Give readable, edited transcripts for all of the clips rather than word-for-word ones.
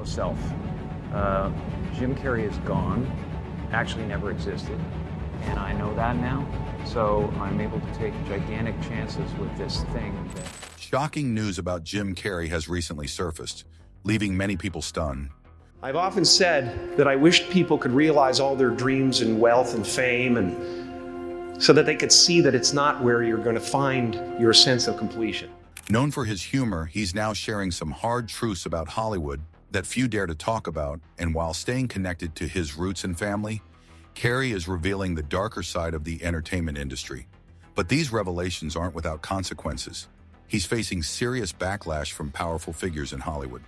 self. Jim Carrey is gone, actually never existed, and I know that now, so I'm able to take gigantic chances with this thing. Shocking news about Jim Carrey has recently surfaced, leaving many people stunned. I've often said that I wished people could realize all their dreams and wealth and fame, and so that they could see that it's not where you're going to find your sense of completion. Known for his humor, he's now sharing some hard truths about Hollywood that few dare to talk about, and while staying connected to his roots and family, Carrey is revealing the darker side of the entertainment industry. But these revelations aren't without consequences. He's facing serious backlash from powerful figures in Hollywood.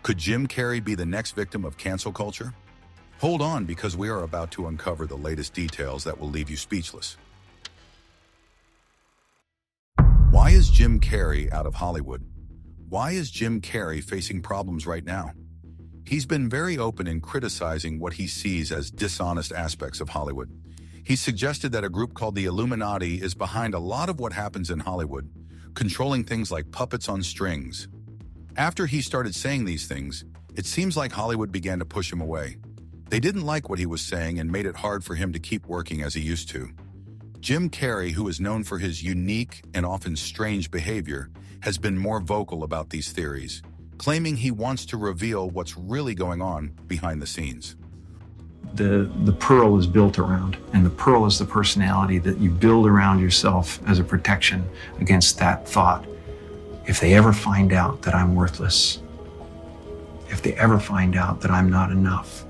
Could Jim Carrey be the next victim of cancel culture? Hold on, because we are about to uncover the latest details that will leave you speechless. Why is Jim Carrey out of Hollywood? Why is Jim Carrey facing problems right now? He's been very open in criticizing what he sees as dishonest aspects of Hollywood. He suggested that a group called the Illuminati is behind a lot of what happens in Hollywood, controlling things like puppets on strings. After he started saying these things, it seems like Hollywood began to push him away. They didn't like what he was saying and made it hard for him to keep working as he used to. Jim Carrey, who is known for his unique and often strange behavior, has been more vocal about these theories, claiming he wants to reveal what's really going on behind the scenes. The pearl is built around, and the pearl is the personality that you build around yourself as a protection against that thought. If they ever find out that I'm worthless, if they ever find out that I'm not enough,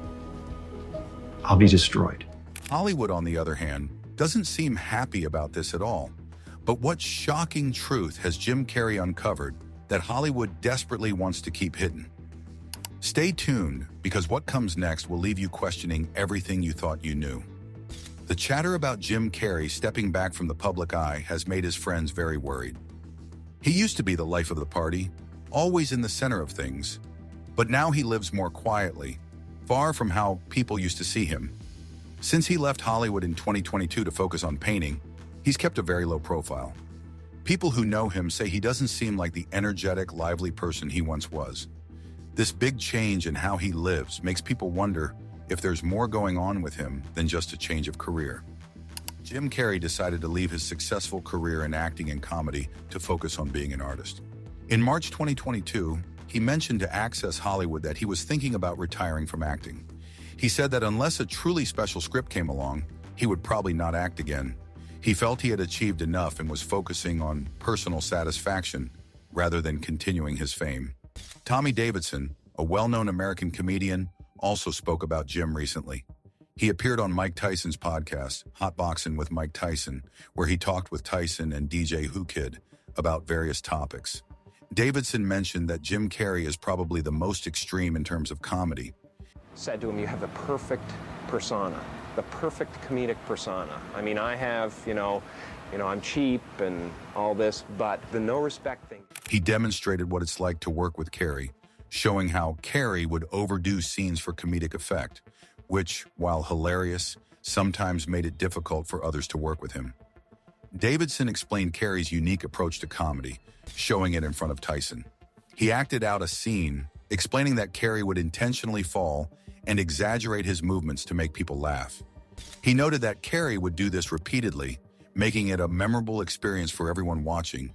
I'll be destroyed. Hollywood, on the other hand, doesn't seem happy about this at all. But what shocking truth has Jim Carrey uncovered that Hollywood desperately wants to keep hidden? Stay tuned, because what comes next will leave you questioning everything you thought you knew. The chatter about Jim Carrey stepping back from the public eye has made his friends very worried. He used to be the life of the party, always in the center of things, but now he lives more quietly, far from how people used to see him. Since he left Hollywood in 2022 to focus on painting, he's kept a very low profile. People who know him say he doesn't seem like the energetic, lively person he once was. This big change in how he lives makes people wonder if there's more going on with him than just a change of career. Jim Carrey decided to leave his successful career in acting and comedy to focus on being an artist. In March 2022, he mentioned to Access Hollywood that he was thinking about retiring from acting. He said that unless a truly special script came along, he would probably not act again. He felt he had achieved enough and was focusing on personal satisfaction rather than continuing his fame. Tommy Davidson, a well-known American comedian, also spoke about Jim recently. He appeared on Mike Tyson's podcast, Hot Boxing with Mike Tyson, where he talked with Tyson and DJ Who Kid about various topics. Davidson mentioned that Jim Carrey is probably the most extreme in terms of comedy. Said to him, you have the perfect persona, the perfect comedic persona. I mean, I have, I'm cheap and all this, but the no respect thing. He demonstrated what it's like to work with Carrey, showing how Carrey would overdo scenes for comedic effect, which, while hilarious, sometimes made it difficult for others to work with him. Davidson explained Carrey's unique approach to comedy, showing it in front of Tyson. He acted out a scene, explaining that Carrey would intentionally fall and exaggerate his movements to make people laugh. He noted that Carrey would do this repeatedly, making it a memorable experience for everyone watching,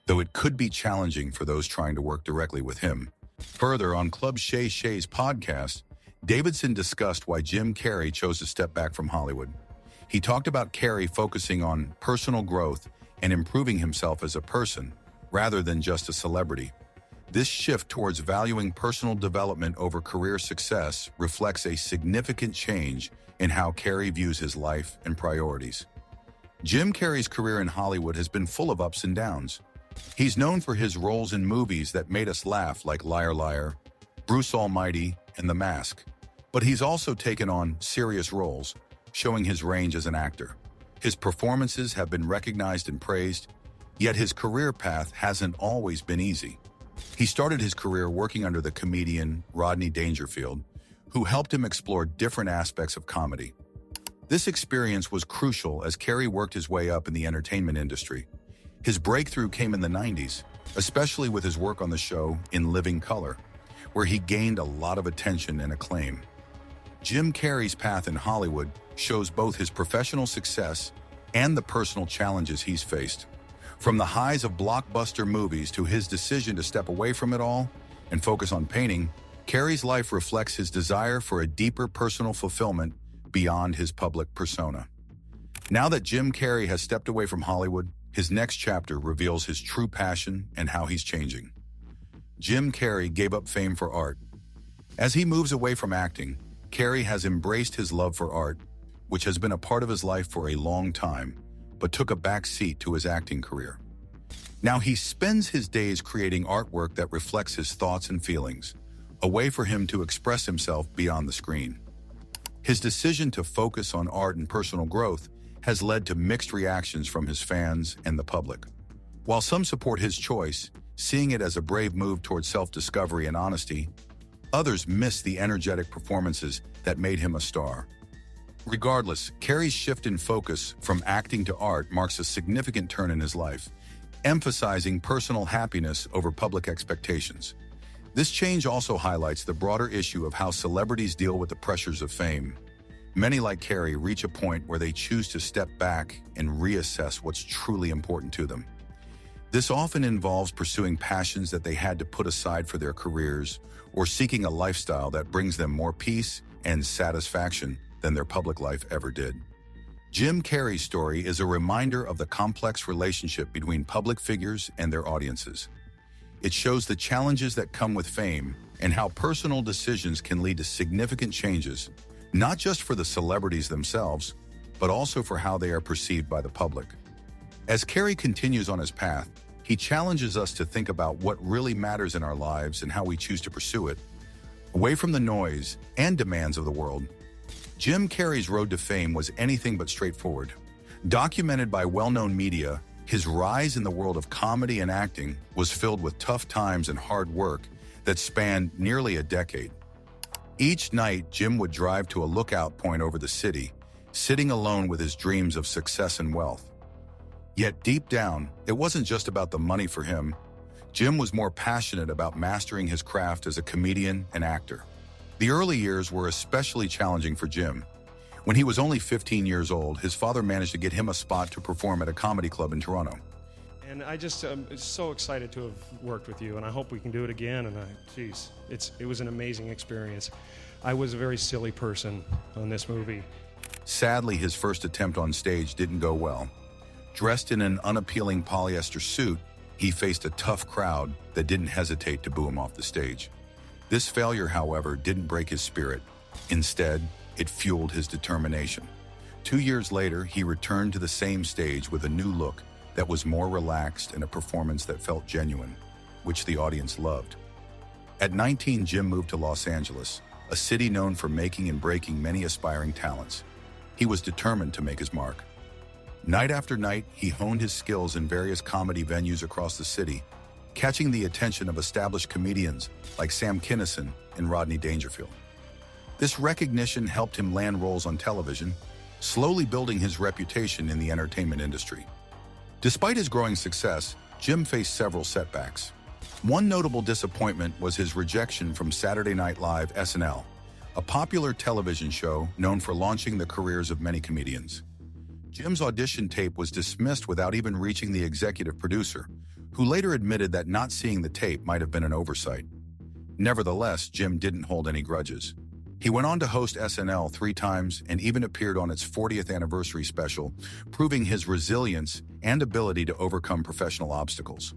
though it could be challenging for those trying to work directly with him. Further, on Club Shay Shay's podcast, Davidson discussed why Jim Carrey chose to step back from Hollywood. He talked about Carrey focusing on personal growth and improving himself as a person, rather than just a celebrity. This shift towards valuing personal development over career success reflects a significant change in how Carrey views his life and priorities. Jim Carrey's career in Hollywood has been full of ups and downs. He's known for his roles in movies that made us laugh, like Liar Liar, Bruce Almighty, and The Mask. But he's also taken on serious roles, showing his range as an actor. His performances have been recognized and praised, yet his career path hasn't always been easy. He started his career working under the comedian Rodney Dangerfield, who helped him explore different aspects of comedy. This experience was crucial as Carrey worked his way up in the entertainment industry. His breakthrough came in the 90s, especially with his work on the show In Living Color, where he gained a lot of attention and acclaim. Jim Carrey's path in Hollywood shows both his professional success and the personal challenges he's faced. From the highs of blockbuster movies to his decision to step away from it all and focus on painting, Carrey's life reflects his desire for a deeper personal fulfillment beyond his public persona. Now that Jim Carrey has stepped away from Hollywood, his next chapter reveals his true passion and how he's changing. Jim Carrey gave up fame for art. As he moves away from acting, Carrey has embraced his love for art, which has been a part of his life for a long time, but took a back seat to his acting career. Now he spends his days creating artwork that reflects his thoughts and feelings, a way for him to express himself beyond the screen. His decision to focus on art and personal growth has led to mixed reactions from his fans and the public. While some support his choice, seeing it as a brave move towards self-discovery and honesty, others miss the energetic performances that made him a star. Regardless, Carrey's shift in focus from acting to art marks a significant turn in his life, emphasizing personal happiness over public expectations. This change also highlights the broader issue of how celebrities deal with the pressures of fame. Many, like Carrey, reach a point where they choose to step back and reassess what's truly important to them. This often involves pursuing passions that they had to put aside for their careers or seeking a lifestyle that brings them more peace and satisfaction than their public life ever did. Jim Carrey's story is a reminder of the complex relationship between public figures and their audiences. It shows the challenges that come with fame and how personal decisions can lead to significant changes, not just for the celebrities themselves, but also for how they are perceived by the public. As Carrey continues on his path, he challenges us to think about what really matters in our lives and how we choose to pursue it, away from the noise and demands of the world. Jim Carrey's road to fame was anything but straightforward. Documented by well-known media, his rise in the world of comedy and acting was filled with tough times and hard work that spanned nearly a decade. Each night, Jim would drive to a lookout point over the city, sitting alone with his dreams of success and wealth. Yet deep down, it wasn't just about the money for him. Jim was more passionate about mastering his craft as a comedian and actor. The early years were especially challenging for Jim. When he was only 15 years old, his father managed to get him a spot to perform at a comedy club in Toronto. And I just am so excited to have worked with you, and I hope we can do it again. And it was an amazing experience. I was a very silly person on this movie. Sadly, his first attempt on stage didn't go well. Dressed in an unappealing polyester suit, he faced a tough crowd that didn't hesitate to boo him off the stage. This failure, however, didn't break his spirit. Instead, it fueled his determination. 2 years later, he returned to the same stage with a new look that was more relaxed and a performance that felt genuine, which the audience loved. At 19, Jim moved to Los Angeles, a city known for making and breaking many aspiring talents. He was determined to make his mark. Night after night, he honed his skills in various comedy venues across the city, catching the attention of established comedians like Sam Kinison and Rodney Dangerfield. This recognition helped him land roles on television, slowly building his reputation in the entertainment industry. Despite his growing success, Jim faced several setbacks. One notable disappointment was his rejection from Saturday Night Live SNL, a popular television show known for launching the careers of many comedians. Jim's audition tape was dismissed without even reaching the executive producer, who later admitted that not seeing the tape might have been an oversight. Nevertheless, Jim didn't hold any grudges. He went on to host SNL 3 times and even appeared on its 40th anniversary special, proving his resilience and ability to overcome professional obstacles.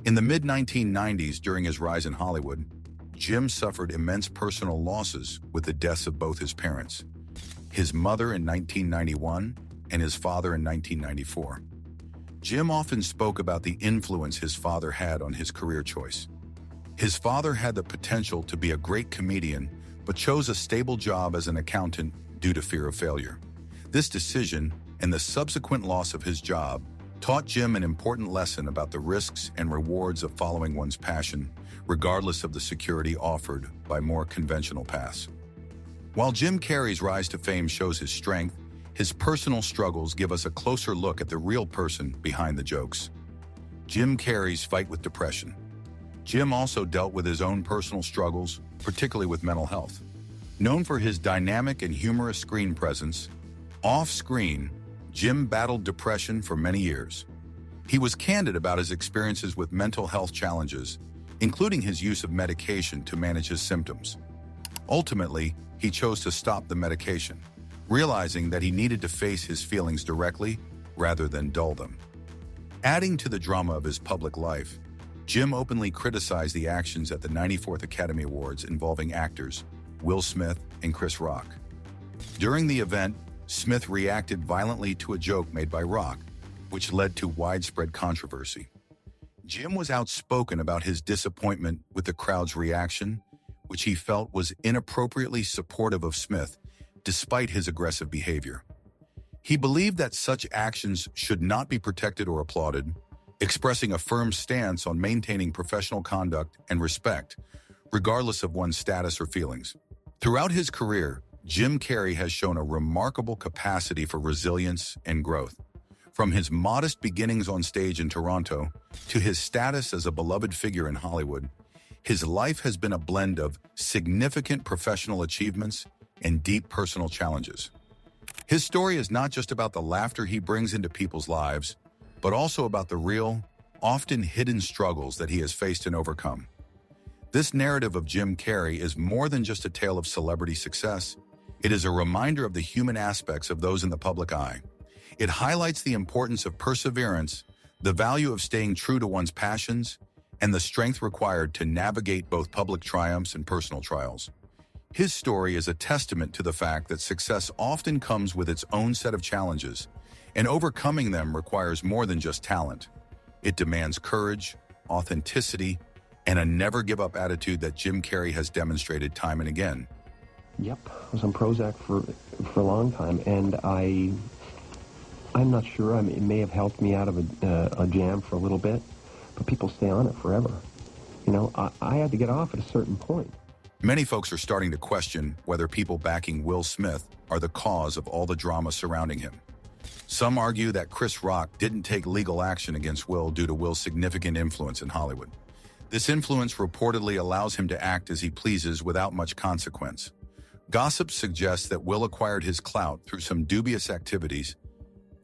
In the mid-1990s, during his rise in Hollywood, Jim suffered immense personal losses with the deaths of both his parents, his mother in 1991 and his father in 1994. Jim often spoke about the influence his father had on his career choice. His father had the potential to be a great comedian, but chose a stable job as an accountant due to fear of failure. This decision, and the subsequent loss of his job, taught Jim an important lesson about the risks and rewards of following one's passion, regardless of the security offered by more conventional paths. While Jim Carrey's rise to fame shows his strength, his personal struggles give us a closer look at the real person behind the jokes. Jim Carrey's fight with depression. Jim also dealt with his own personal struggles, particularly with mental health. Known for his dynamic and humorous screen presence, off-screen, Jim battled depression for many years. He was candid about his experiences with mental health challenges, including his use of medication to manage his symptoms. Ultimately, he chose to stop the medication, realizing that he needed to face his feelings directly rather than dull them. Adding to the drama of his public life, Jim openly criticized the actions at the 94th Academy Awards involving actors Will Smith and Chris Rock. During the event, Smith reacted violently to a joke made by Rock, which led to widespread controversy. Jim was outspoken about his disappointment with the crowd's reaction, which he felt was inappropriately supportive of Smith, despite his aggressive behavior. He believed that such actions should not be protected or applauded, expressing a firm stance on maintaining professional conduct and respect, regardless of one's status or feelings. Throughout his career, Jim Carrey has shown a remarkable capacity for resilience and growth. From his modest beginnings on stage in Toronto to his status as a beloved figure in Hollywood, his life has been a blend of significant professional achievements and deep personal challenges. His story is not just about the laughter he brings into people's lives, but also about the real, often hidden struggles that he has faced and overcome. This narrative of Jim Carrey is more than just a tale of celebrity success. It is a reminder of the human aspects of those in the public eye. It highlights the importance of perseverance, the value of staying true to one's passions, and the strength required to navigate both public triumphs and personal trials. His story is a testament to the fact that success often comes with its own set of challenges, and overcoming them requires more than just talent. It demands courage, authenticity, and a never-give-up attitude that Jim Carrey has demonstrated time and again. Yep, I was on Prozac for a long time, and I'm not sure. I mean, it may have helped me out of a jam for a little bit, but people stay on it forever. You know, I had to get off at a certain point. Many folks are starting to question whether people backing Will Smith are the cause of all the drama surrounding him. Some argue that Chris Rock didn't take legal action against Will due to Will's significant influence in Hollywood. This influence reportedly allows him to act as he pleases without much consequence. Gossip suggests that Will acquired his clout through some dubious activities,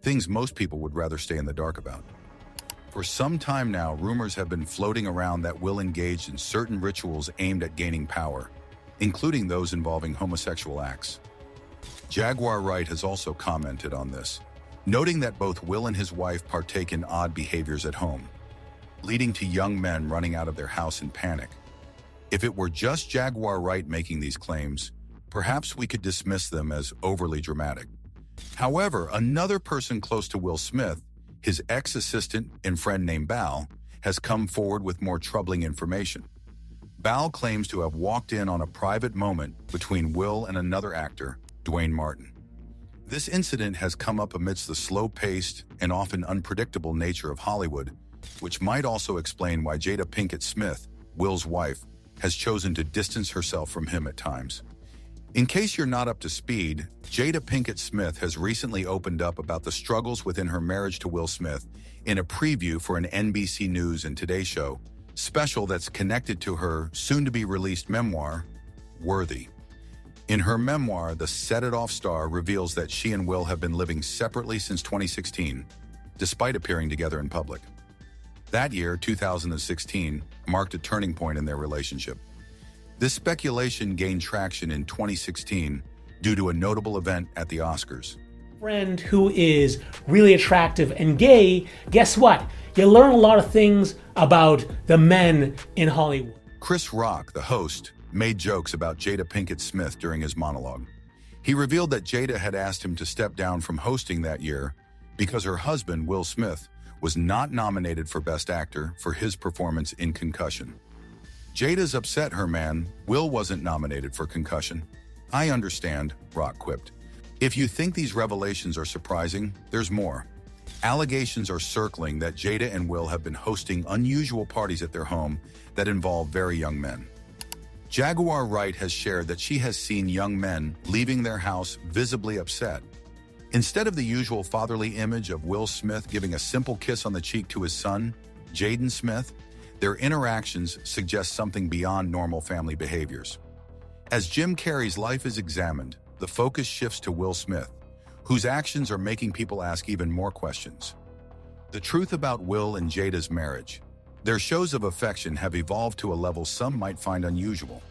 things most people would rather stay in the dark about. For some time now, rumors have been floating around that Will engaged in certain rituals aimed at gaining power, including those involving homosexual acts. Jaguar Wright has also commented on this, noting that both Will and his wife partake in odd behaviors at home, leading to young men running out of their house in panic. If it were just Jaguar Wright making these claims, perhaps we could dismiss them as overly dramatic. However, another person close to Will Smith, his ex-assistant and friend named Bal, has come forward with more troubling information. Bal claims to have walked in on a private moment between Will and another actor, Dwayne Martin. This incident has come up amidst the slow-paced and often unpredictable nature of Hollywood, which might also explain why Jada Pinkett Smith, Will's wife, has chosen to distance herself from him at times. In case you're not up to speed, Jada Pinkett Smith has recently opened up about the struggles within her marriage to Will Smith in a preview for an NBC News and Today Show special that's connected to her soon-to-be-released memoir, Worthy. In her memoir, the Set It Off star reveals that she and Will have been living separately since 2016, despite appearing together in public. That year, 2016, marked a turning point in their relationship. This speculation gained traction in 2016 due to a notable event at the Oscars. Friend who is really attractive and gay, guess what? You learn a lot of things about the men in Hollywood. Chris Rock, the host, made jokes about Jada Pinkett Smith during his monologue. He revealed that Jada had asked him to step down from hosting that year because her husband, Will Smith, was not nominated for Best Actor for his performance in Concussion. Jada's upset her man, Will wasn't nominated for Concussion. I understand, Rock quipped. If you think these revelations are surprising, there's more. Allegations are circling that Jada and Will have been hosting unusual parties at their home that involve very young men. Jaguar Wright has shared that she has seen young men leaving their house visibly upset. Instead of the usual fatherly image of Will Smith giving a simple kiss on the cheek to his son, Jaden Smith, their interactions suggest something beyond normal family behaviors. As Jim Carrey's life is examined, the focus shifts to Will Smith, whose actions are making people ask even more questions. The truth about Will and Jada's marriage. Their shows of affection have evolved to a level some might find unusual.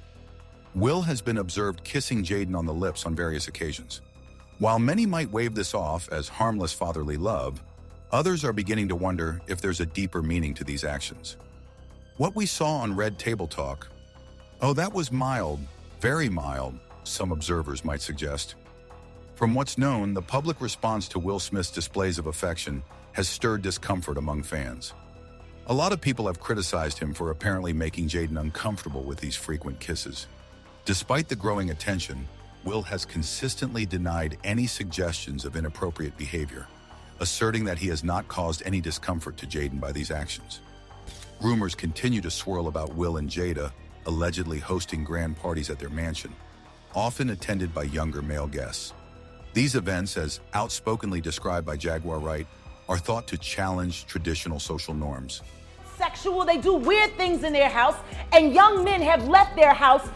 Will has been observed kissing Jaden on the lips on various occasions. While many might wave this off as harmless fatherly love, others are beginning to wonder if there's a deeper meaning to these actions. What we saw on Red Table Talk, oh, that was mild, very mild, some observers might suggest. From what's known, the public response to Will Smith's displays of affection has stirred discomfort among fans. A lot of people have criticized him for apparently making Jaden uncomfortable with these frequent kisses. Despite the growing attention, Will has consistently denied any suggestions of inappropriate behavior, asserting that he has not caused any discomfort to Jaden by these actions. Rumors continue to swirl about Will and Jada allegedly hosting grand parties at their mansion, often attended by younger male guests. These events, as outspokenly described by Jaguar Wright, are thought to challenge traditional social norms. Sexual, they do weird things in their house, and young men have left their house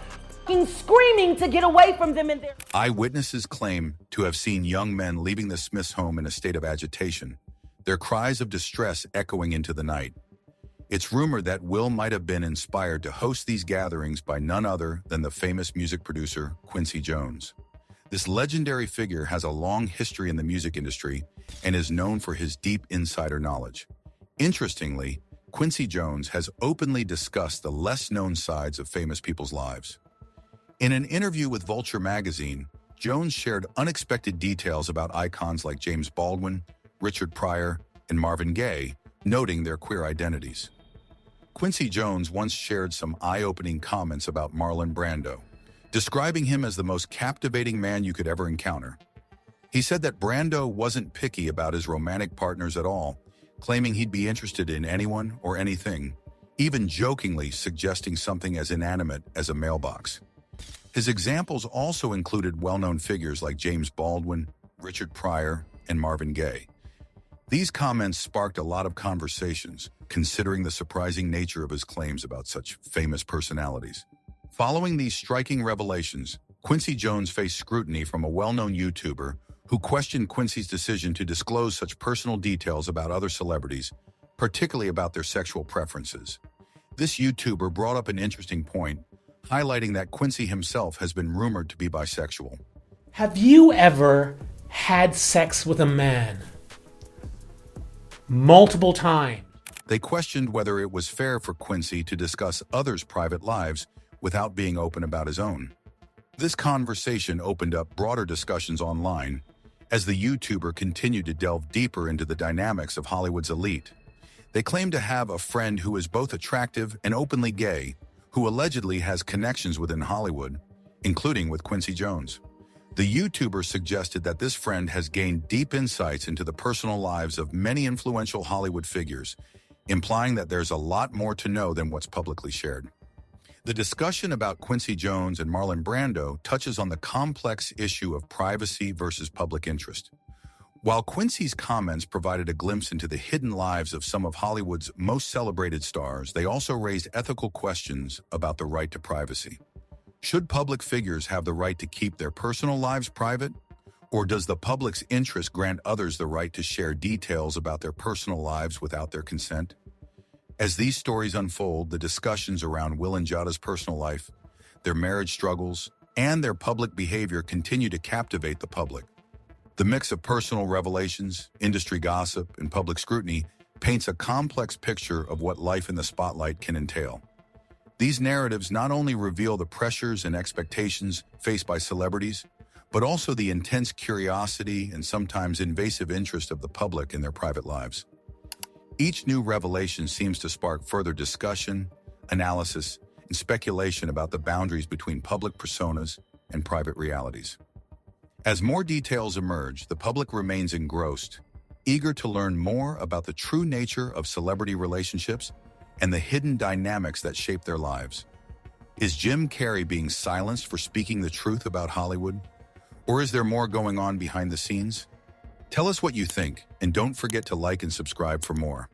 screaming to get away from them in their... Eyewitnesses claim to have seen young men leaving the Smiths' home in a state of agitation, their cries of distress echoing into the night. It's rumored that Will might have been inspired to host these gatherings by none other than the famous music producer Quincy Jones. This legendary figure has a long history in the music industry and is known for his deep insider knowledge. Interestingly, Quincy Jones has openly discussed the less-known sides of famous people's lives. In an interview with Vulture magazine, Jones shared unexpected details about icons like James Baldwin, Richard Pryor, and Marvin Gaye, noting their queer identities. Quincy Jones once shared some eye-opening comments about Marlon Brando, describing him as the most captivating man you could ever encounter. He said that Brando wasn't picky about his romantic partners at all, claiming he'd be interested in anyone or anything, even jokingly suggesting something as inanimate as a mailbox. His examples also included well-known figures like James Baldwin, Richard Pryor, and Marvin Gaye. These comments sparked a lot of conversations, considering the surprising nature of his claims about such famous personalities. Following these striking revelations, Quincy Jones faced scrutiny from a well-known YouTuber who questioned Quincy's decision to disclose such personal details about other celebrities, particularly about their sexual preferences. This YouTuber brought up an interesting point, highlighting that Quincy himself has been rumored to be bisexual. Have you ever had sex with a man? Multiple times. They questioned whether it was fair for Quincy to discuss others' private lives without being open about his own. This conversation opened up broader discussions online as the YouTuber continued to delve deeper into the dynamics of Hollywood's elite. They claim to have a friend who is both attractive and openly gay, who allegedly has connections within Hollywood, including with Quincy Jones. The YouTuber suggested that this friend has gained deep insights into the personal lives of many influential Hollywood figures, implying that there's a lot more to know than what's publicly shared. The discussion about Quincy Jones and Marlon Brando touches on the complex issue of privacy versus public interest. While Quincy's comments provided a glimpse into the hidden lives of some of Hollywood's most celebrated stars, they also raised ethical questions about the right to privacy. Should public figures have the right to keep their personal lives private? Or does the public's interest grant others the right to share details about their personal lives without their consent? As these stories unfold, the discussions around Will and Jada's personal life, their marriage struggles, and their public behavior continue to captivate the public. The mix of personal revelations, industry gossip, and public scrutiny paints a complex picture of what life in the spotlight can entail. These narratives not only reveal the pressures and expectations faced by celebrities, but also the intense curiosity and sometimes invasive interest of the public in their private lives. Each new revelation seems to spark further discussion, analysis, and speculation about the boundaries between public personas and private realities. As more details emerge, the public remains engrossed, eager to learn more about the true nature of celebrity relationships and the hidden dynamics that shape their lives. Is Jim Carrey being silenced for speaking the truth about Hollywood? Or is there more going on behind the scenes? Tell us what you think, and don't forget to like and subscribe for more.